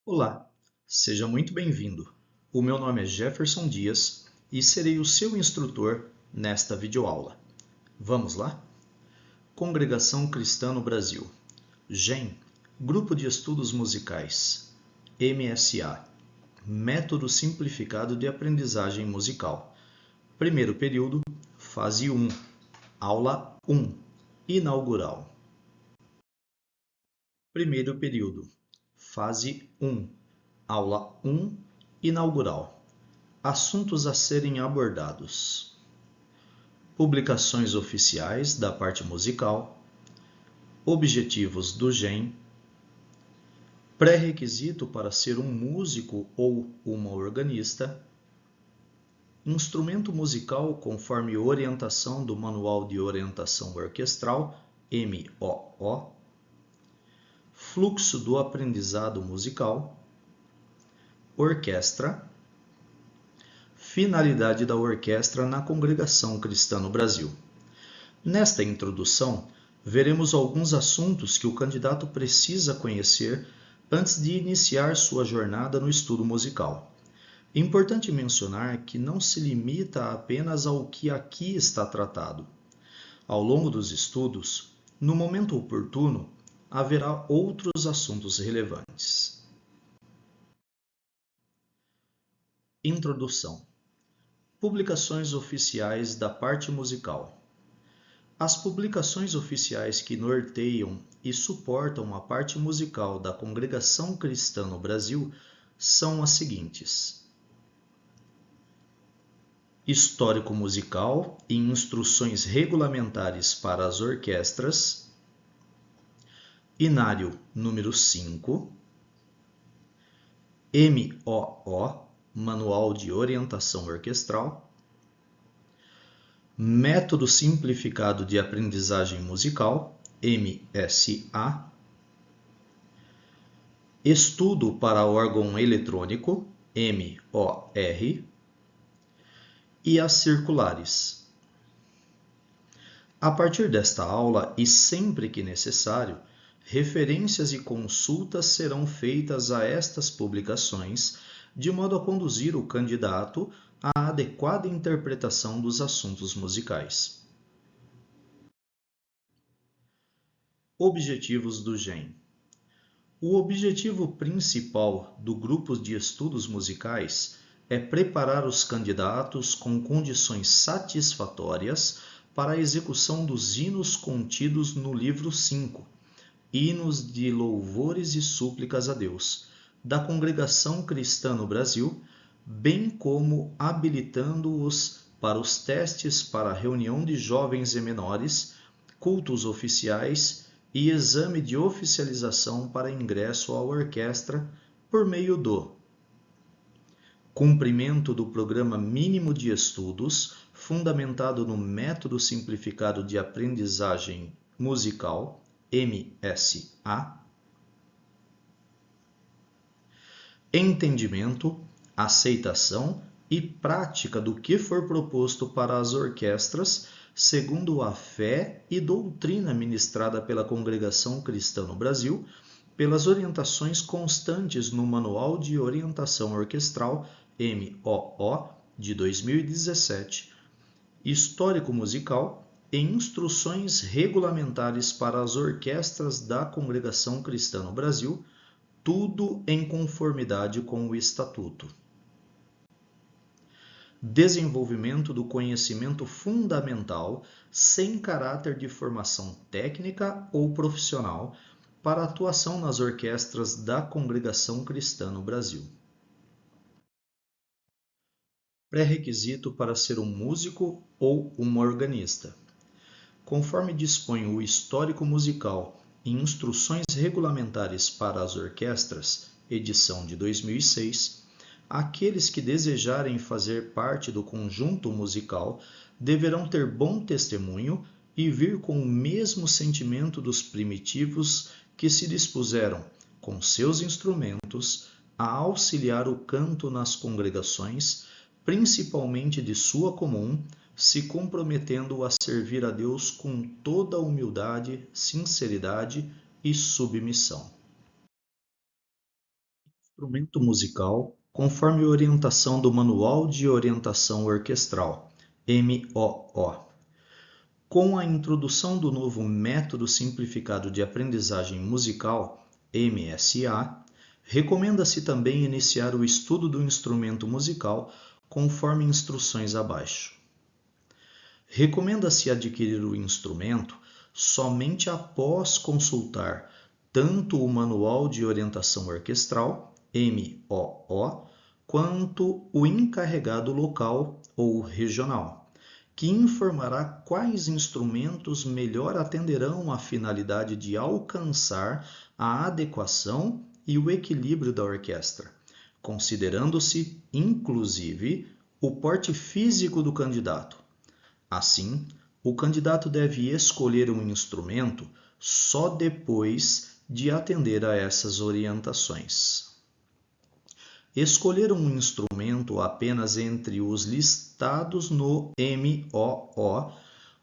Olá, seja muito bem-vindo. O meu nome é Jefferson Dias e serei o seu instrutor nesta videoaula. Vamos lá? Congregação Cristã no Brasil. GEM, Grupo de Estudos Musicais. MSA, Método Simplificado de Aprendizagem Musical. Primeiro período, fase 1, aula 1, inaugural. Primeiro período, fase 1, aula 1, inaugural. Assuntos a serem abordados: publicações oficiais da parte musical, objetivos do GEM, pré-requisito para ser um músico ou uma organista, instrumento musical conforme orientação do Manual de Orientação Orquestral, MOO, fluxo do aprendizado musical, orquestra, finalidade da orquestra na Congregação Cristã no Brasil. Nesta introdução, veremos alguns assuntos que o candidato precisa conhecer antes de iniciar sua jornada no estudo musical. É importante mencionar que não se limita apenas ao que aqui está tratado. Ao longo dos estudos, no momento oportuno, haverá outros assuntos relevantes. Introdução. Publicações oficiais da parte musical. As publicações oficiais que norteiam e suportam a parte musical da Congregação Cristã no Brasil são as seguintes: Histórico musical e instruções regulamentares para as orquestras, Inário número 5, MOO, Manual de Orientação Orquestral, Método Simplificado de Aprendizagem Musical, MSA, Estudo para órgão eletrônico, MOR, e as circulares. A partir desta aula, e sempre que necessário, referências e consultas serão feitas a estas publicações, de modo a conduzir o candidato à adequada interpretação dos assuntos musicais. Objetivos do GEM. O objetivo principal do grupo de estudos musicais é preparar os candidatos com condições satisfatórias para a execução dos hinos contidos no livro 5, Hinos de Louvores e Súplicas a Deus, da Congregação Cristã no Brasil, bem como habilitando-os para os testes para a reunião de jovens e menores, cultos oficiais e exame de oficialização para ingresso à orquestra por meio do cumprimento do Programa Mínimo de Estudos, fundamentado no Método Simplificado de Aprendizagem Musical, MSA, entendimento, aceitação e prática do que for proposto para as orquestras, segundo a fé e doutrina ministrada pela Congregação Cristã no Brasil, pelas orientações constantes no Manual de Orientação Orquestral, MOO, de 2017, histórico musical e instruções regulamentares para as orquestras da Congregação Cristã no Brasil, tudo em conformidade com o Estatuto. Desenvolvimento do conhecimento fundamental sem caráter de formação técnica ou profissional para atuação nas orquestras da Congregação Cristã no Brasil. Pré-requisito para ser um músico ou uma organista. Conforme dispõe o Histórico Musical e Instruções Regulamentares para as Orquestras, edição de 2006, aqueles que desejarem fazer parte do conjunto musical deverão ter bom testemunho e vir com o mesmo sentimento dos primitivos que se dispuseram, com seus instrumentos, a auxiliar o canto nas congregações, principalmente de sua comum, se comprometendo a servir a Deus com toda humildade, sinceridade e submissão. Instrumento musical conforme orientação do Manual de Orientação Orquestral, MOO. Com a introdução do novo Método Simplificado de Aprendizagem Musical, MSA, recomenda-se também iniciar o estudo do instrumento musical conforme instruções abaixo. Recomenda-se adquirir o instrumento somente após consultar tanto o Manual de Orientação Orquestral, MOO, quanto o encarregado local ou regional, que informará quais instrumentos melhor atenderão à finalidade de alcançar a adequação e o equilíbrio da orquestra, considerando-se, inclusive, o porte físico do candidato. Assim, o candidato deve escolher um instrumento só depois de atender a essas orientações. Escolher um instrumento apenas entre os listados no MOO,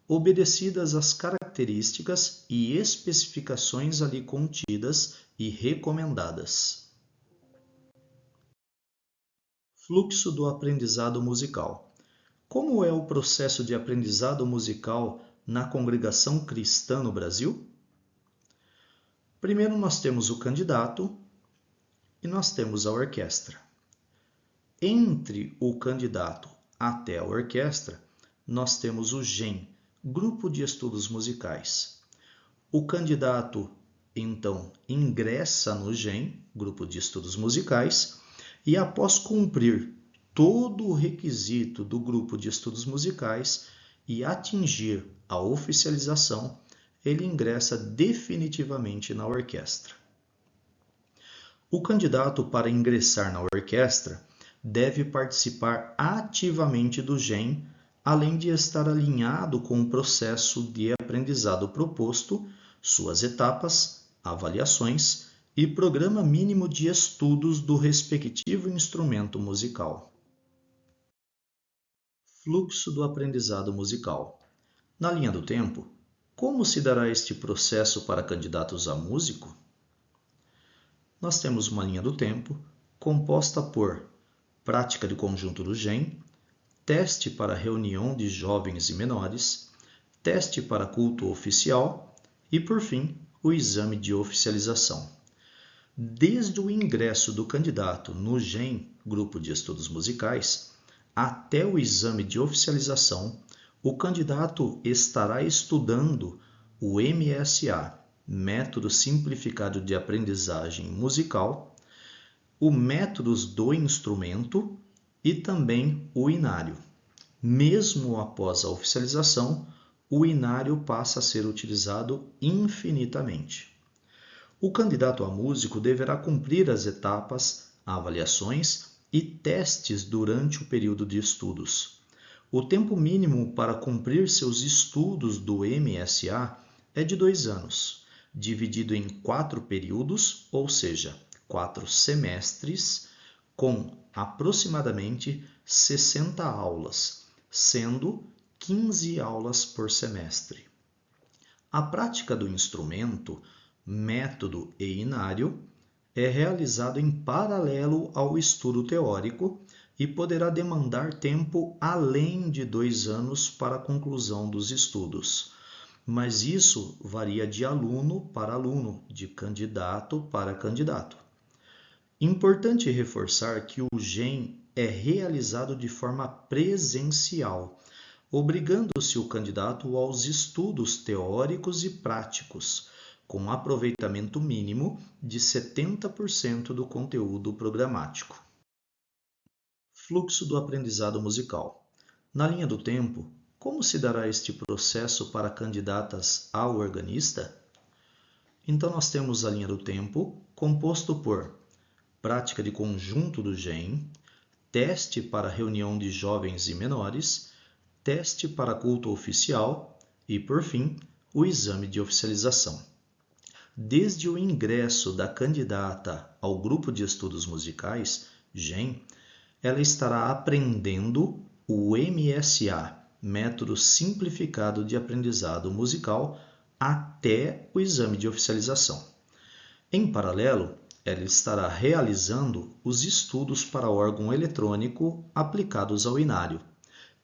obedecidas às características e especificações ali contidas e recomendadas. Fluxo do aprendizado musical. Como é o processo de aprendizado musical na congregação cristã no Brasil? Primeiro nós temos o candidato e nós temos a orquestra. Entre o candidato até a orquestra, nós temos o GEM, Grupo de Estudos Musicais. O candidato, então, ingressa no GEM, Grupo de Estudos Musicais, e após cumprir todo o requisito do Grupo de Estudos Musicais e atingir a oficialização, ele ingressa definitivamente na orquestra. O candidato, para ingressar na orquestra, deve participar ativamente do GEM, além de estar alinhado com o processo de aprendizado proposto, suas etapas, avaliações e programa mínimo de estudos do respectivo instrumento musical. Fluxo do aprendizado musical. Na linha do tempo, como se dará este processo para candidatos a músico? Nós temos uma linha do tempo composta por prática de conjunto do GEM, teste para reunião de jovens e menores, teste para culto oficial e, por fim, o exame de oficialização. Desde o ingresso do candidato no GEM, Grupo de Estudos Musicais, até o exame de oficialização, o candidato estará estudando o MSA, Método Simplificado de Aprendizagem Musical, o Métodos do Instrumento e também o Inário. Mesmo após a oficialização, o Inário passa a ser utilizado infinitamente. O candidato a músico deverá cumprir as etapas, avaliações e testes durante o período de estudos. O tempo mínimo para cumprir seus estudos do MSA é de 2 anos, dividido em 4 períodos, ou seja, 4 semestres, com aproximadamente 60 aulas, sendo 15 aulas por semestre. A prática do instrumento, método e inário é realizado em paralelo ao estudo teórico e poderá demandar tempo além de 2 anos para a conclusão dos estudos. Mas isso varia de aluno para aluno, de candidato para candidato. Importante reforçar que o GEM é realizado de forma presencial, obrigando-se o candidato aos estudos teóricos e práticos, com aproveitamento mínimo de 70% do conteúdo programático. Fluxo do aprendizado musical. Na linha do tempo, como se dará este processo para candidatas a organista? Então, nós temos a linha do tempo composto por prática de conjunto do GEM, teste para reunião de jovens e menores, teste para culto oficial e, por fim, o exame de oficialização. Desde o ingresso da candidata ao grupo de estudos musicais, GEM, ela estará aprendendo o MSA, Método Simplificado de Aprendizado Musical, até o exame de oficialização. Em paralelo, ela estará realizando os estudos para órgão eletrônico aplicados ao inário.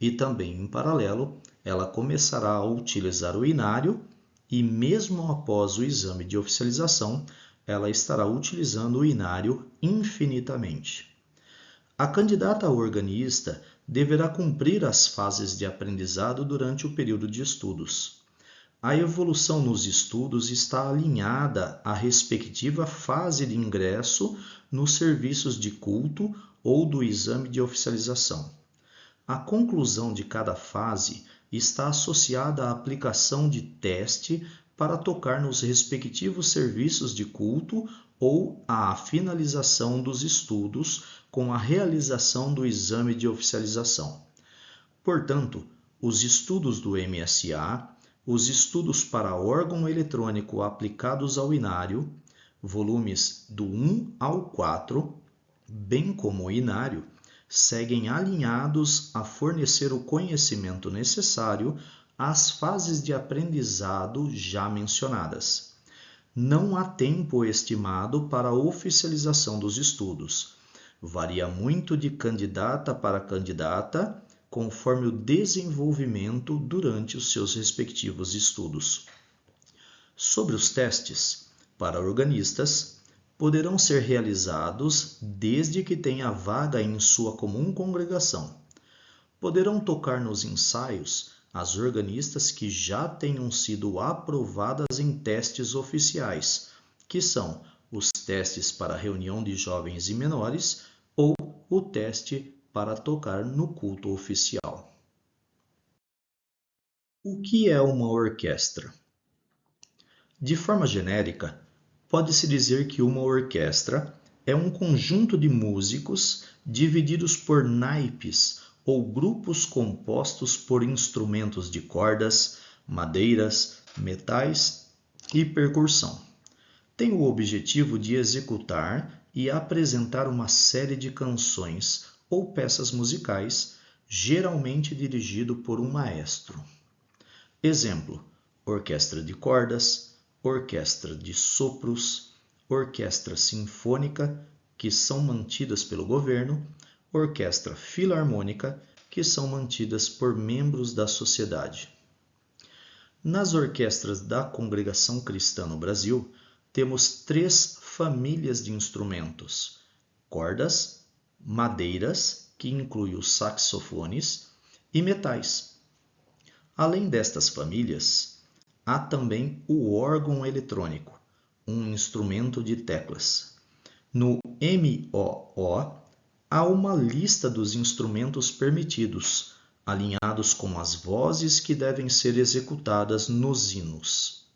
E também, em paralelo, ela começará a utilizar o inário e, mesmo após o exame de oficialização, ela estará utilizando o inário infinitamente. A candidata a organista deverá cumprir as fases de aprendizado durante o período de estudos. A evolução nos estudos está alinhada à respectiva fase de ingresso nos serviços de culto ou do exame de oficialização. A conclusão de cada fase está associada à aplicação de teste para tocar nos respectivos serviços de culto ou à finalização dos estudos com a realização do exame de oficialização. Portanto, os estudos do MSA, os estudos para órgão eletrônico aplicados ao inário, volumes do 1 ao 4, bem como o inário, seguem alinhados a fornecer o conhecimento necessário às fases de aprendizado já mencionadas. Não há tempo estimado para a oficialização dos estudos. Varia muito de candidata para candidata, conforme o desenvolvimento durante os seus respectivos estudos. Sobre os testes, para organistas, poderão ser realizados desde que tenha vaga em sua comum congregação. Poderão tocar nos ensaios as organistas que já tenham sido aprovadas em testes oficiais, que são os testes para reunião de jovens e menores ou o teste para tocar no culto oficial. O que é uma orquestra? De forma genérica, pode-se dizer que uma orquestra é um conjunto de músicos divididos por naipes ou grupos compostos por instrumentos de cordas, madeiras, metais e percussão. Tem o objetivo de executar e apresentar uma série de canções ou peças musicais, geralmente dirigido por um maestro. Exemplo: orquestra de cordas, orquestra de sopros, orquestra sinfônica, que são mantidas pelo governo, orquestra filarmônica, que são mantidas por membros da sociedade. Nas orquestras da Congregação Cristã no Brasil, temos 3 famílias de instrumentos: cordas, madeiras, que inclui os saxofones, e metais. Além destas famílias, há também o órgão eletrônico, um instrumento de teclas. No MOO, há uma lista dos instrumentos permitidos, alinhados com as vozes que devem ser executadas nos hinos.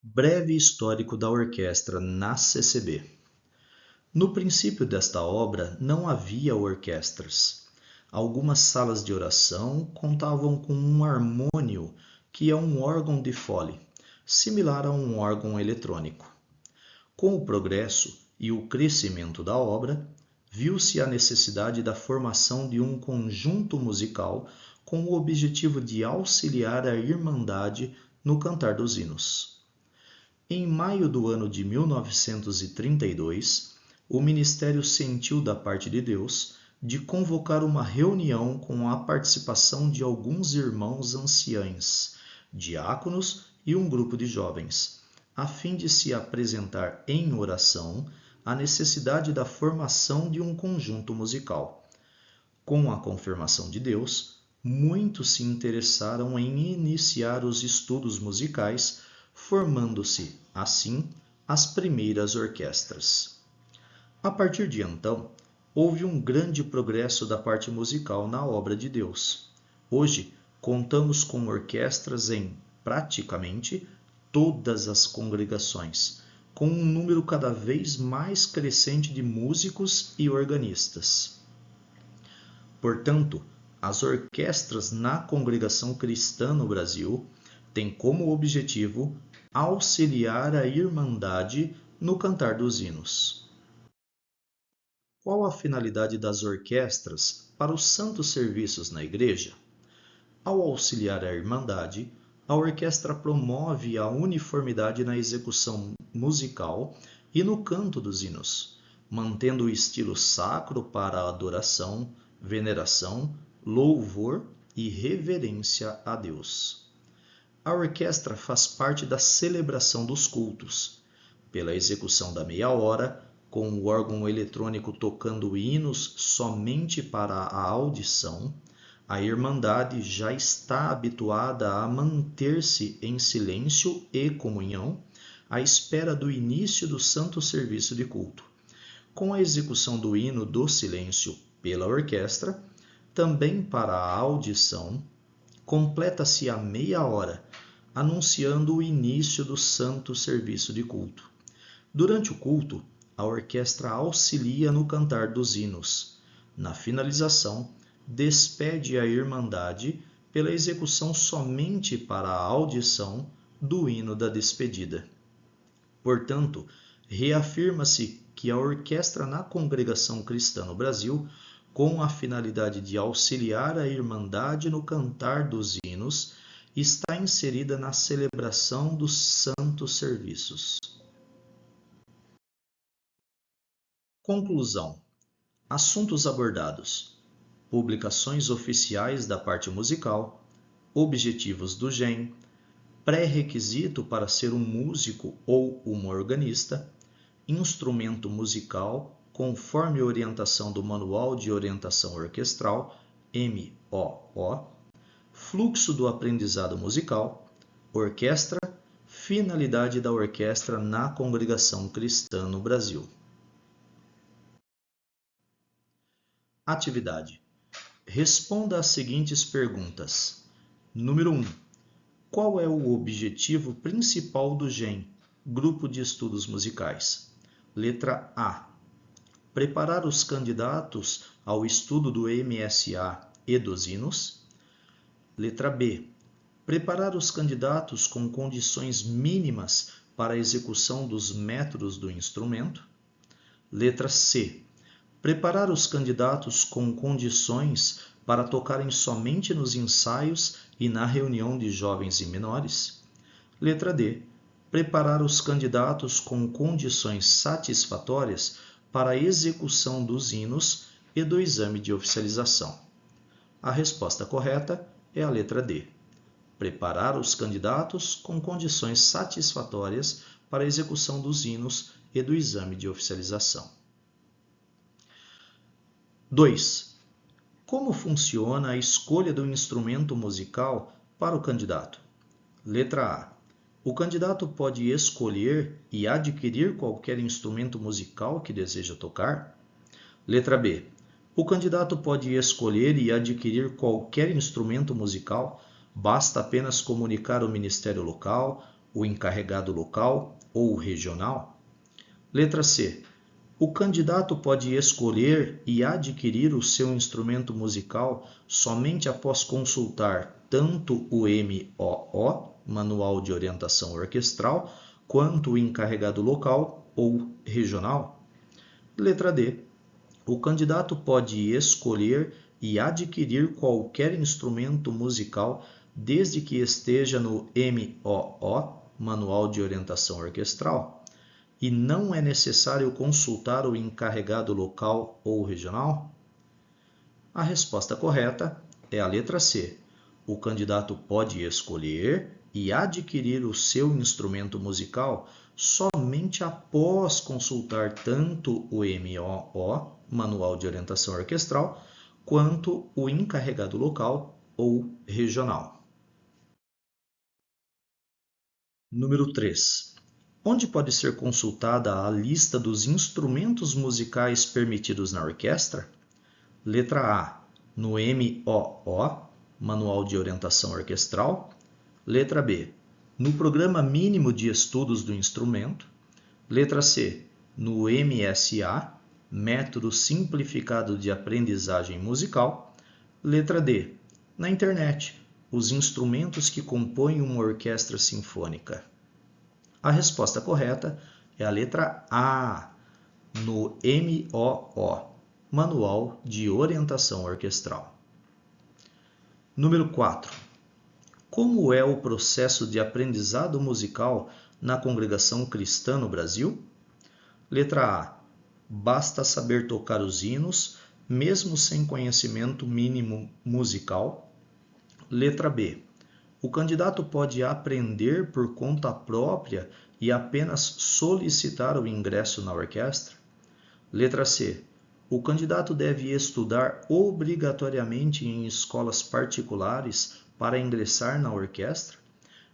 Breve histórico da orquestra na CCB. No princípio desta obra não havia orquestras. Algumas salas de oração contavam com um harmônio, que é um órgão de fole, similar a um órgão eletrônico. Com o progresso e o crescimento da obra, viu-se a necessidade da formação de um conjunto musical com o objetivo de auxiliar a Irmandade no cantar dos hinos. Em maio do ano de 1932, o Ministério sentiu da parte de Deus de convocar uma reunião com a participação de alguns irmãos anciães, diáconos e um grupo de jovens, a fim de se apresentar em oração a necessidade da formação de um conjunto musical. Com a confirmação de Deus, muitos se interessaram em iniciar os estudos musicais, formando-se, assim, as primeiras orquestras. A partir de então, houve um grande progresso da parte musical na obra de Deus. Hoje, contamos com orquestras em, praticamente, todas as congregações, com um número cada vez mais crescente de músicos e organistas. Portanto, as orquestras na Congregação Cristã no Brasil têm como objetivo auxiliar a Irmandade no cantar dos hinos. Qual a finalidade das orquestras para os santos serviços na igreja? Ao auxiliar a Irmandade, a orquestra promove a uniformidade na execução musical e no canto dos hinos, mantendo o estilo sacro para a adoração, veneração, louvor e reverência a Deus. A orquestra faz parte da celebração dos cultos, pela execução da meia hora, com o órgão eletrônico tocando hinos somente para a audição. A Irmandade já está habituada a manter-se em silêncio e comunhão, à espera do início do santo serviço de culto. Com a execução do hino do silêncio pela orquestra, também para a audição, completa-se a meia hora, anunciando o início do santo serviço de culto. Durante o culto, a orquestra auxilia no cantar dos hinos. Na finalização, despede a Irmandade pela execução somente para a audição do hino da despedida. Portanto, reafirma-se que a orquestra na Congregação Cristã no Brasil, com a finalidade de auxiliar a Irmandade no cantar dos hinos, está inserida na celebração dos santos serviços. Conclusão. Assuntos abordados: publicações oficiais da parte musical, objetivos do GEM, pré-requisito para ser um músico ou uma organista, instrumento musical conforme orientação do Manual de Orientação Orquestral, MOO, fluxo do aprendizado musical, orquestra, finalidade da orquestra na Congregação Cristã no Brasil. Atividade. Responda às seguintes perguntas. Número 1. Qual é o objetivo principal do GEM, Grupo de Estudos Musicais? Letra A. Preparar os candidatos ao estudo do MSA e dos hinos. Letra B. Preparar os candidatos com condições mínimas para a execução dos métodos do instrumento. Letra C. Preparar os candidatos com condições para tocarem somente nos ensaios e na reunião de jovens e menores. Letra D. Preparar os candidatos com condições satisfatórias para a execução dos hinos e do exame de oficialização. A resposta correta é a letra D. Preparar os candidatos com condições satisfatórias para a execução dos hinos e do exame de oficialização. 2. Como funciona a escolha do instrumento musical para o candidato? Letra A. O candidato pode escolher e adquirir qualquer instrumento musical que deseja tocar. Letra B. O candidato pode escolher e adquirir qualquer instrumento musical, basta apenas comunicar ao Ministério Local, o encarregado local ou regional. Letra C. O candidato pode escolher e adquirir o seu instrumento musical somente após consultar tanto o MOO, Manual de Orientação Orquestral, quanto o encarregado local ou regional. Letra D. O candidato pode escolher e adquirir qualquer instrumento musical desde que esteja no MOO, Manual de Orientação Orquestral, e não é necessário consultar o encarregado local ou regional? A resposta correta é a letra C. O candidato pode escolher e adquirir o seu instrumento musical somente após consultar tanto o MOO, Manual de Orientação Orquestral, quanto o encarregado local ou regional. Número 3. Onde pode ser consultada a lista dos instrumentos musicais permitidos na orquestra? Letra A. No MOO, Manual de Orientação Orquestral. Letra B. No Programa Mínimo de Estudos do Instrumento. Letra C. No MSA, Método Simplificado de Aprendizagem Musical. Letra D. Na internet, os instrumentos que compõem uma orquestra sinfônica. A resposta correta é a letra A, no MOO, Manual de Orientação Orquestral. Número 4. Como é o processo de aprendizado musical na Congregação Cristã no Brasil? Letra A. Basta saber tocar os hinos, mesmo sem conhecimento mínimo musical. Letra B. O candidato pode aprender por conta própria e apenas solicitar o ingresso na orquestra. Letra C. O candidato deve estudar obrigatoriamente em escolas particulares para ingressar na orquestra.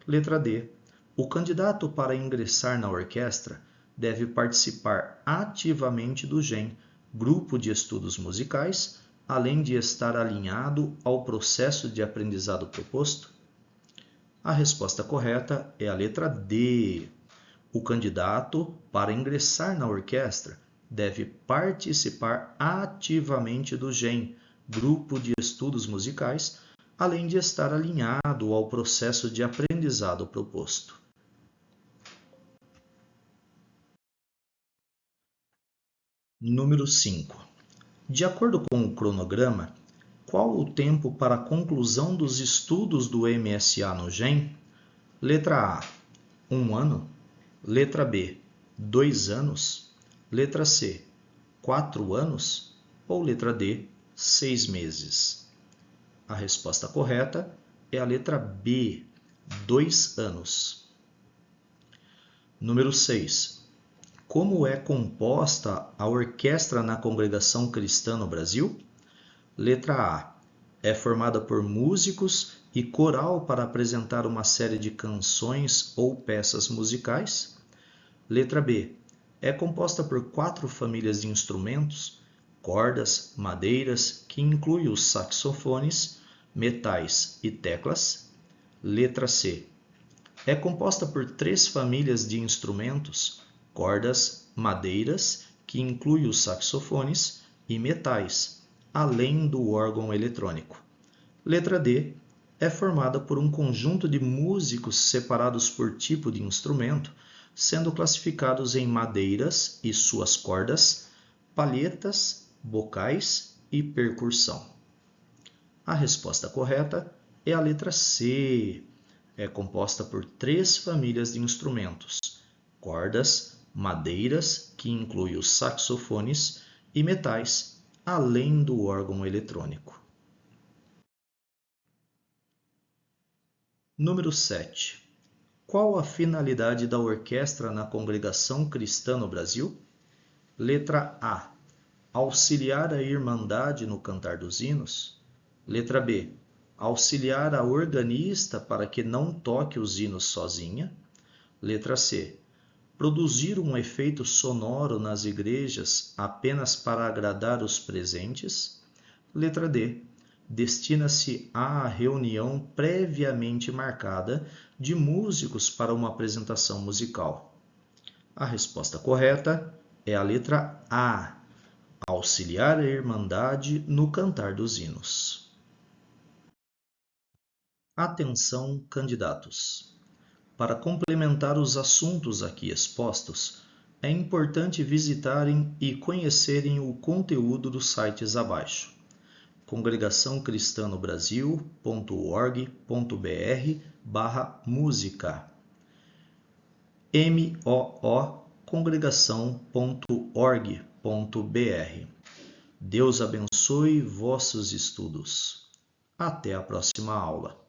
Letra D. O candidato para ingressar na orquestra deve participar ativamente do GEM, Grupo de Estudos Musicais, além de estar alinhado ao processo de aprendizado proposto? A resposta correta é a letra D. O candidato, para ingressar na orquestra, deve participar ativamente do GEM, Grupo de Estudos Musicais, além de estar alinhado ao processo de aprendizado proposto. Número 5. De acordo com o cronograma, qual o tempo para a conclusão dos estudos do MSA no GEM? Letra A, 1 ano. Letra B, 2 anos. Letra C, 4 anos. Ou letra D, 6 meses. A resposta correta é a letra B, 2 anos. Número 6. Como é composta a orquestra na Congregação Cristã no Brasil? Letra A. É formada por músicos e coral para apresentar uma série de canções ou peças musicais. Letra B. É composta por 4 famílias de instrumentos, cordas, madeiras, que inclui os saxofones, metais e teclas. Letra C. É composta por 3 famílias de instrumentos, cordas, madeiras, que inclui os saxofones e metais, além do órgão eletrônico. Letra D. É formada por um conjunto de músicos separados por tipo de instrumento, sendo classificados em madeiras e suas cordas, palhetas, bocais e percussão. A resposta correta é a letra C. É composta por 3 famílias de instrumentos, cordas, madeiras, que inclui os saxofones, e metais, além do órgão eletrônico. Número 7. Qual a finalidade da orquestra na Congregação Cristã no Brasil? Letra A. Auxiliar a Irmandade no cantar dos hinos. Letra B. Auxiliar a organista para que não toque os hinos sozinha. Letra C. Produzir um efeito sonoro nas igrejas apenas para agradar os presentes. Letra D. Destina-se à reunião previamente marcada de músicos para uma apresentação musical. A resposta correta é a letra A. Auxiliar a Irmandade no cantar dos hinos. Atenção, candidatos! Para complementar os assuntos aqui expostos, é importante visitarem e conhecerem o conteúdo dos sites abaixo: congregaçãocristanobrasil.org.br/música, congregação.org.br. Deus abençoe vossos estudos. Até a próxima aula.